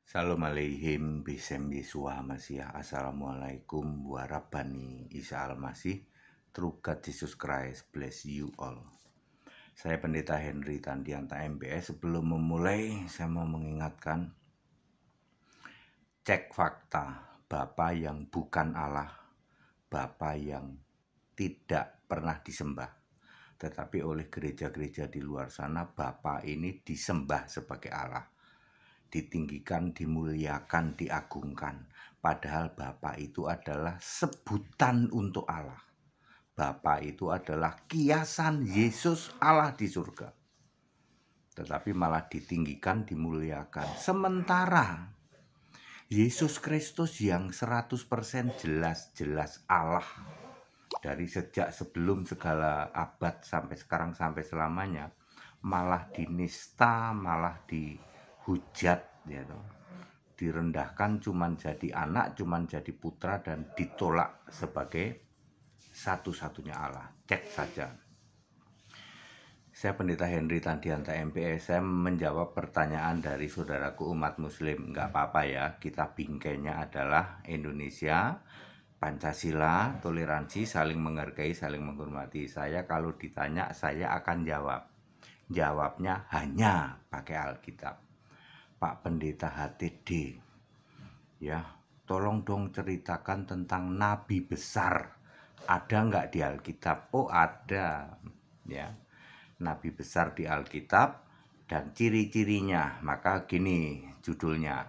Salam aleihim bisem Yesua Masiyah. Assalamualaikum warahmatullahi Isa Al-Masih. True God Jesus Christ bless you all. Saya Pendeta Henry Tandianta MPS. Sebelum memulai, saya mau mengingatkan, cek fakta. Bapa yang bukan Allah, Bapa yang tidak pernah disembah. Tetapi oleh gereja-gereja di luar sana, Bapa ini disembah sebagai Allah, ditinggikan, dimuliakan, diagungkan. Padahal Bapa itu adalah sebutan untuk Allah. Bapa itu adalah kiasan Yesus Allah di surga. Tetapi malah ditinggikan, dimuliakan. Sementara Yesus Kristus yang 100% jelas-jelas Allah, dari sejak sebelum segala abad sampai sekarang sampai selamanya, malah dinista, malah dihujat, ya toh. Direndahkan, cuman jadi anak, cuman jadi putra, dan ditolak sebagai satu-satunya Allah. Cek saja. Saya Pendeta Henry Tandianta MPS. Saya menjawab pertanyaan dari saudaraku umat muslim. Enggak apa-apa ya, kita bingkainya adalah Indonesia, Pancasila, toleransi, saling menghargai, saling menghormati. Saya kalau ditanya, saya akan jawab. Jawabnya hanya pakai Alkitab. Pak Pendeta HTD, ya, tolong dong ceritakan tentang nabi besar. Ada nggak di Alkitab? Oh, ada, ya. Nabi besar di Alkitab dan ciri-cirinya. Maka gini judulnya,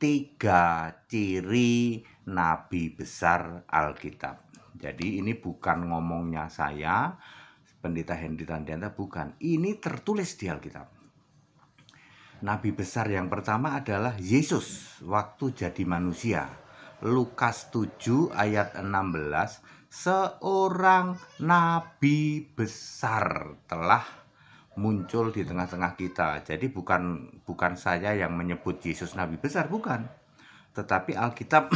3 ciri nabi besar Alkitab. Jadi ini bukan ngomongnya saya, Pendeta Henry Tandianta, bukan. Ini tertulis di Alkitab. Nabi besar yang pertama adalah Yesus waktu jadi manusia. Lukas 7 ayat 16, seorang nabi besar telah muncul di tengah-tengah kita. Jadi bukan saya yang menyebut Yesus nabi besar, bukan. Tetapi Alkitab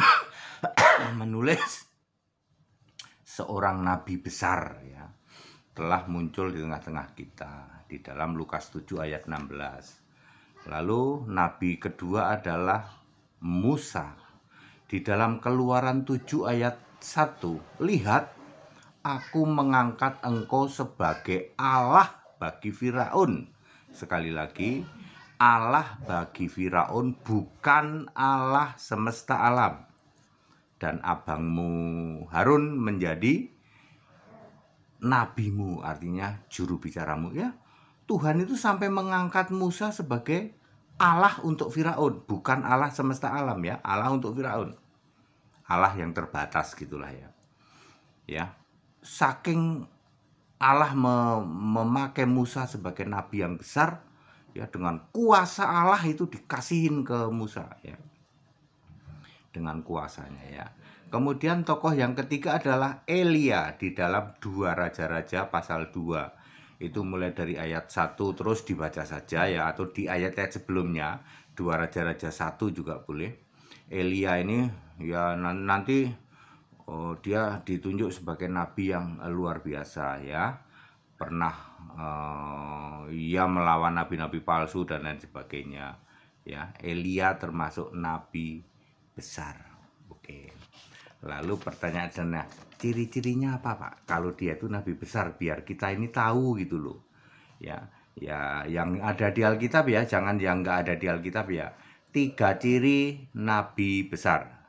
menulis seorang nabi besar, ya, telah muncul di tengah-tengah kita di dalam Lukas 7 ayat 16. Lalu nabi kedua adalah Musa. Di dalam Keluaran 7 ayat 1, lihat, aku mengangkat engkau sebagai Allah bagi Firaun. Sekali lagi, Allah bagi Firaun, bukan Allah semesta alam. Dan abangmu Harun menjadi nabimu, artinya juru bicaramu, ya. Tuhan itu sampai mengangkat Musa sebagai Allah untuk Firaun, bukan Allah semesta alam, ya. Allah untuk Firaun, Allah yang terbatas gitulah, ya. Ya, saking Allah memakai Musa sebagai nabi yang besar, ya, dengan kuasa Allah itu dikasihin ke Musa, ya, dengan kuasanya, ya. Kemudian tokoh yang ketiga adalah Elia di dalam 2 Raja-Raja pasal 2. Itu mulai dari ayat 1 terus dibaca saja, ya, atau di ayat-ayat sebelumnya, 2 Raja-Raja 1 juga boleh. Elia ini, ya, nanti dia ditunjuk sebagai nabi yang luar biasa, ya. Pernah ia melawan nabi-nabi palsu dan lain sebagainya, ya. Elia termasuk nabi besar. Oke. Lalu pertanyaannya, ciri-cirinya apa, Pak? Kalau dia itu nabi besar, biar kita ini tahu gitu loh. Ya, ya, yang ada di Alkitab, ya, jangan yang nggak ada di Alkitab, ya. 3 ciri nabi besar.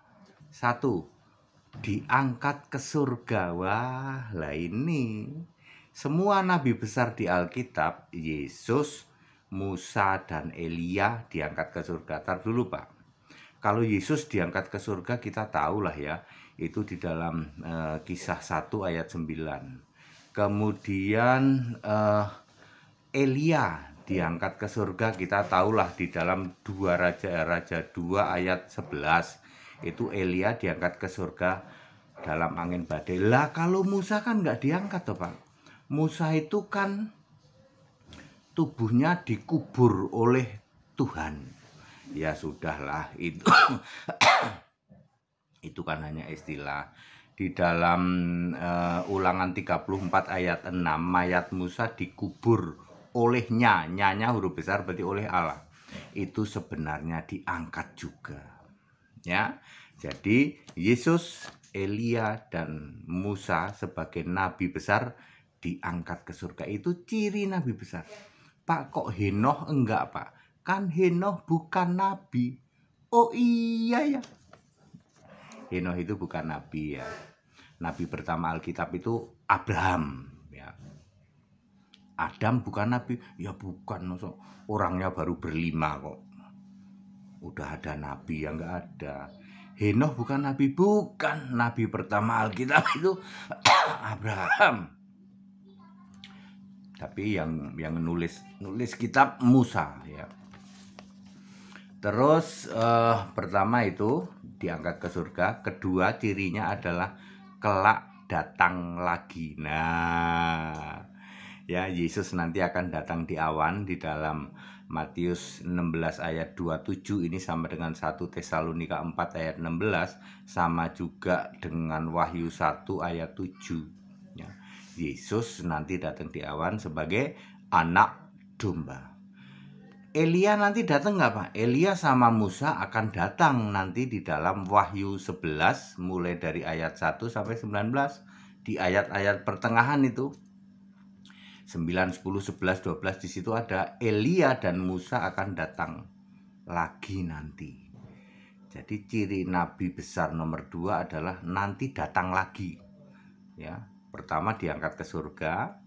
1, diangkat ke surga. Wah, lah ini semua nabi besar di Alkitab, Yesus, Musa, dan Elia diangkat ke surga. Tar dulu, Pak. Kalau Yesus diangkat ke surga, kita tahulah, ya, itu di dalam Kisah 1 ayat 9. Kemudian Elia diangkat ke surga, kita tahulah di dalam 2 Raja-Raja 2 ayat 11. Itu Elia diangkat ke surga dalam angin badai. Lah kalau Musa kan nggak diangkat toh, Pak. Musa itu kan tubuhnya dikubur oleh Tuhan. Ya sudahlah, itu itu kan hanya istilah. Di dalam Ulangan 34 ayat 6, mayat Musa dikubur olehnya, nyanya huruf besar berarti oleh Allah. itu sebenarnya diangkat juga. Ya. Jadi Yesus, Elia dan Musa sebagai nabi besar diangkat ke surga. Itu ciri nabi besar. Pak, kok Henoh enggak, Pak? Kan Henoh bukan nabi. Oh iya ya. Henoh itu bukan nabi ya. Nabi pertama Alkitab itu Abraham ya. Adam bukan nabi. Ya bukan, maksud orangnya baru berlima kok. Udah ada nabi yang enggak ada. Henoh bukan nabi, bukan. Nabi pertama Alkitab itu Abraham. Tapi yang nulis kitab Musa ya. Terus pertama itu diangkat ke surga, kedua cirinya adalah kelak datang lagi. Nah, ya Yesus nanti akan datang di awan di dalam Matius 16 ayat 27 ini sama dengan 1 Tesalonika 4 ayat 16, sama juga dengan Wahyu 1 ayat 7 ya. Yesus nanti datang di awan sebagai anak domba. Elia nanti datang nggak, Pak? Elia sama Musa akan datang nanti di dalam Wahyu 11 mulai dari ayat 1 sampai 19. Di ayat-ayat pertengahan itu 9, 10, 11, 12 di situ ada Elia dan Musa akan datang lagi nanti. Jadi ciri nabi besar nomor 2 adalah nanti datang lagi. Ya, pertama diangkat ke surga,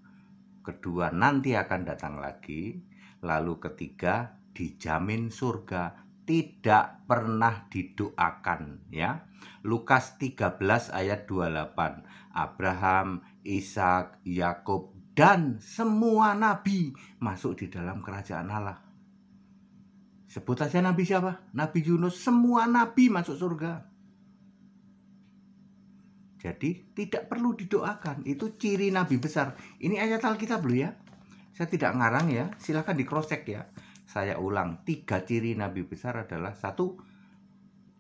kedua nanti akan datang lagi, lalu ketiga dijamin surga, tidak pernah didoakan ya. Lukas 13 ayat 28. Abraham, Ishak, Yakub dan semua nabi masuk di dalam kerajaan Allah. Sebut saja nabi siapa? Nabi Yunus, semua nabi masuk surga. Jadi tidak perlu didoakan, itu ciri nabi besar. Ini ayat Alkitab loh ya. Saya tidak ngarang ya, silakan di cross check ya. Saya ulang, 3 ciri nabi besar adalah 1,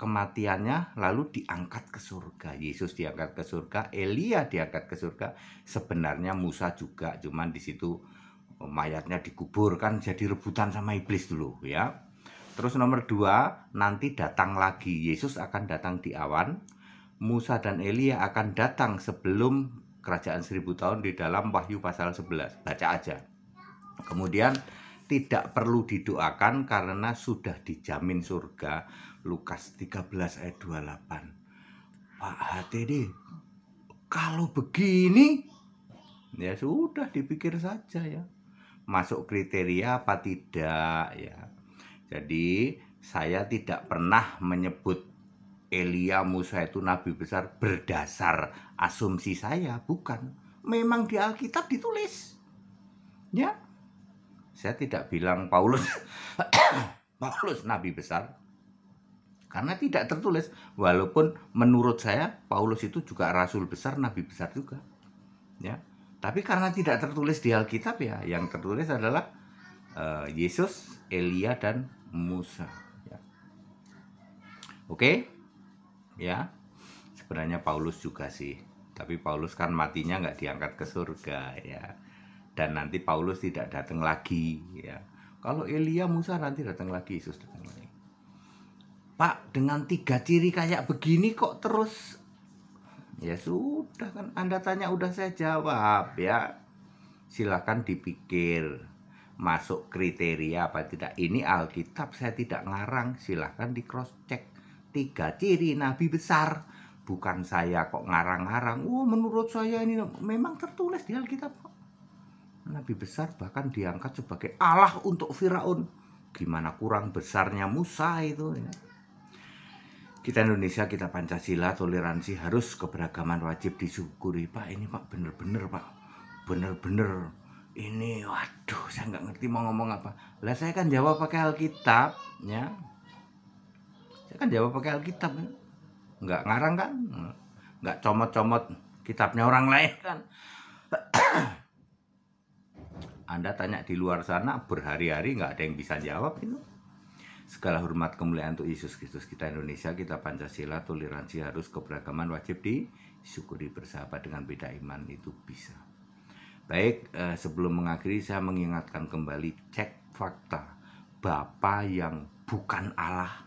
kematiannya lalu diangkat ke surga. Yesus diangkat ke surga, Elia diangkat ke surga. Sebenarnya Musa juga, cuman di situ mayatnya dikubur kan, jadi rebutan sama iblis dulu ya. Terus nomor 2, nanti datang lagi. Yesus akan datang di awan. Musa dan Elia akan datang sebelum kerajaan 1000 tahun di dalam Wahyu pasal 11. Baca aja. Kemudian tidak perlu didoakan karena sudah dijamin surga. Lukas 13 ayat 28. Pak HTD, kalau begini ya sudah dipikir saja ya. Masuk kriteria apa tidak ya. Jadi saya tidak pernah menyebut Elia, Musa itu nabi besar berdasar asumsi saya, bukan. Memang di Alkitab ditulis. Ya. Saya tidak bilang Paulus Paulus nabi besar. Karena tidak tertulis, walaupun menurut saya Paulus itu juga rasul besar, nabi besar juga. Ya. Tapi karena tidak tertulis di Alkitab ya, yang tertulis adalah Yesus, Elia dan Musa. Ya. Oke? Ya. Sebenarnya Paulus juga sih. Tapi Paulus kan matinya nggak diangkat ke surga ya. Dan nanti Paulus tidak datang lagi ya. Kalau Elia, Musa nanti datang lagi, Yesus datang lagi. Pak, dengan 3 ciri kayak begini kok terus? Ya sudah kan, Anda tanya udah saya jawab ya. Silakan dipikir masuk kriteria apa tidak. Ini Alkitab, saya tidak ngarang, silakan di cross check. 3 ciri nabi besar. Bukan saya kok ngarang-ngarang. Oh, menurut saya ini memang tertulis di Alkitab kok. Nabi besar bahkan diangkat sebagai Allah untuk Firaun. Gimana kurang besarnya Musa itu ya. Kita Indonesia, kita Pancasila, toleransi, harus keberagaman wajib disyukuri. Pak, ini Pak bener-bener Pak, bener-bener ini, waduh, saya nggak ngerti mau ngomong apa. Lah saya kan jawab pakai Alkitab, ya. Saya kan jawab pakai Alkitab, ya. Nggak ngarang kan, nggak comot-comot kitabnya orang lain kan. Anda tanya di luar sana berhari-hari nggak ada yang bisa jawab itu. Segala hormat kemuliaan untuk Yesus Kristus, kita Indonesia, kita Pancasila, toleransi, harus keberagaman wajib disyukuri, bersahabat dengan beda iman itu bisa. Baik, sebelum mengakhiri saya mengingatkan kembali, cek fakta. Bapa yang bukan Allah,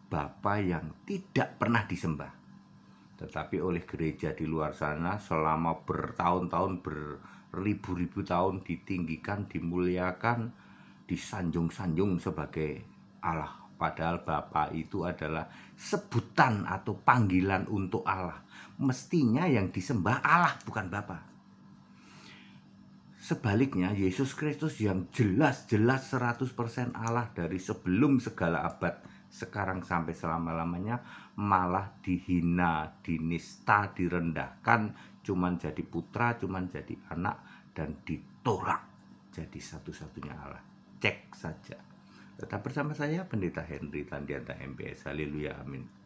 Bapa yang tidak pernah disembah. Tetapi oleh gereja di luar sana selama bertahun-tahun, beribu-ribu tahun ditinggikan, dimuliakan, disanjung-sanjung sebagai Allah. Padahal Bapa itu adalah sebutan atau panggilan untuk Allah. Mestinya yang disembah Allah, bukan Bapa. Sebaliknya, Yesus Kristus yang jelas-jelas 100% Allah dari sebelum segala abad, sekarang sampai selama-lamanya, malah dihina, dinista, direndahkan, cuman jadi putra, cuman jadi anak, dan ditolak jadi satu-satunya Allah. Cek saja. Tetap bersama saya, Pendeta Henry Tandianta MPS. Haleluya, amin.